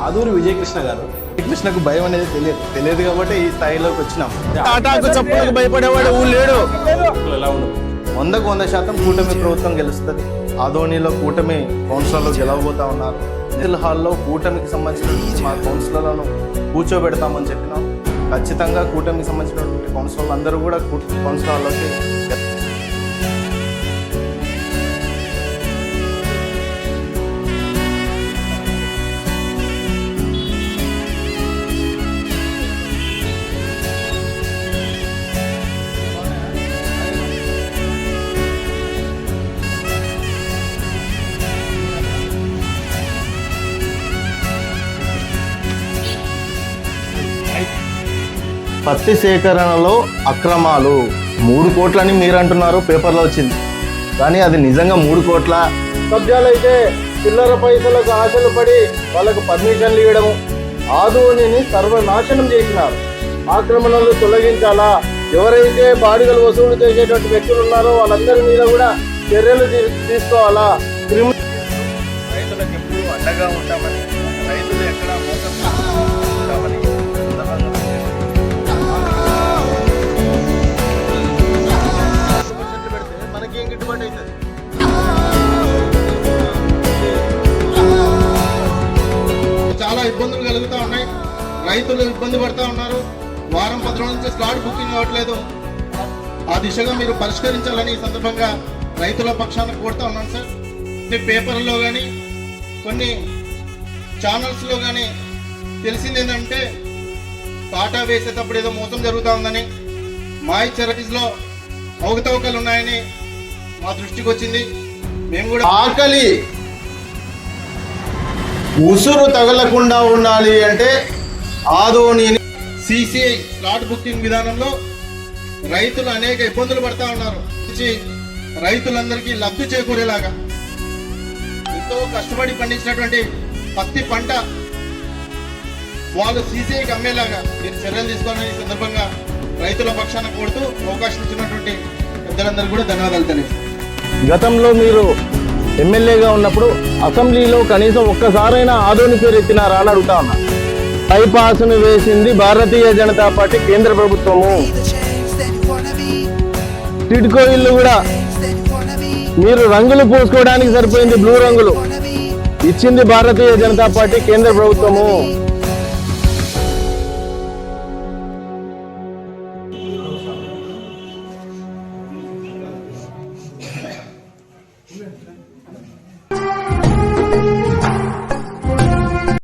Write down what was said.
ఆదూరి విజయకృష్ణ గారు. విజయకృష్ణకు భయం అనేది తెలియదు కాబట్టి ఈ స్థాయిలోకి వచ్చినాం. టాటాకు చప్పులకు భయపడేవాడు లేడు. ఎలా ఉండదు 100% కూటమి ప్రభుత్వం గెలుస్తుంది. ఆదోనిలో కూటమి కౌన్సిలర్లు గెలవబోతా ఉన్నారు. నిల్ హాల్లో కూటమికి సంబంధించిన మా కౌన్సిలర్లను కూర్చోబెడతామని చెప్పినాం. ఖచ్చితంగా కూటమికి సంబంధించినటువంటి కౌన్సిలర్లు అందరూ కూడా కౌన్సిల్ హాల్లోకి పత్తి సేకరణలో అక్రమాలు 3 కోట్లని మీరు అంటున్నారు, పేపర్లో వచ్చింది. కానీ అది నిజంగా 3 కోట్ల కబ్జాలు అయితే చిల్లర పైసలకు ఆశలు పడి వాళ్ళకు పర్మిషన్లు ఇవ్వడము, ఆదోనిని సర్వనాశనం చేసినారు. ఆక్రమణలు తొలగించాలా, ఎవరైతే బాడిగలు వసూలు చేసేటువంటి వ్యక్తులు ఉన్నారో వాళ్ళందరి మీద కూడా చర్యలు తీసుకోవాలా. రైతులకు ఎప్పుడు అండగా ఉంటామని, రైతులు ఎక్కడ మోసం ఉంటామని మనకేం గిట్టుబాటు అవుతుంది. చాలా ఇబ్బందులు కలుగుతూ ఉన్నాయి. రైతులు ఇబ్బంది పడుతూ ఉన్నారు. వారం 10 రోజుల నుంచి స్లాట్ బుకింగ్ అవ్వట్లేదు. ఆ దిశగా మీరు పరిష్కరించాలని ఈ సందర్భంగా రైతుల పక్షాన కోరుతా ఉన్నాను సార్. కొన్ని పేపర్లో కానీ కొన్ని ఛానల్స్లో కానీ తెలిసింది ఏంటంటే టాటా వేసేటప్పుడు ఏదో మోసం జరుగుతూ ఉందని, మాయిశ్చరైజ్లో అవకతవకలు ఉన్నాయని మా దృష్టికి వచ్చింది. మేము కూడా ఆకలి ఉసురు తగలకుండా ఉండాలి అంటే ఆదోని సిసిఐ స్లాట్ బుకింగ్ విధానంలో రైతులు అనేక ఇబ్బందులు పడతా ఉన్నారు. రైతులందరికీ లబ్ధి చేకూరేలాగా ఎంతో కష్టపడి పండించినటువంటి పత్తి పంట వాళ్ళు సిసిఐకి అమ్మేలాగా మీరు చర్యలు తీసుకోవాలని ఈ సందర్భంగా రైతుల పక్షాన కోరుతూ అవకాశం ఇచ్చినటువంటి పెద్దలందరూ కూడా ధన్యవాదాలు తెలియదు. గతంలో మీరు ఎమ్మెల్యేగా ఉన్నప్పుడు అసెంబ్లీలో కనీసం ఒక్కసారైనా ఆదోని పేరు ఎత్తినారా అని అడుగుతా ఉన్నా. బైపాస్ను వేసింది భారతీయ జనతా పార్టీ కేంద్ర ప్రభుత్వము. టిడ్కో ఇల్లు కూడా మీరు రంగులు పూసుకోవడానికి సరిపోయింది, బ్లూ రంగులు ఇచ్చింది భారతీయ జనతా పార్టీ కేంద్ర ప్రభుత్వము.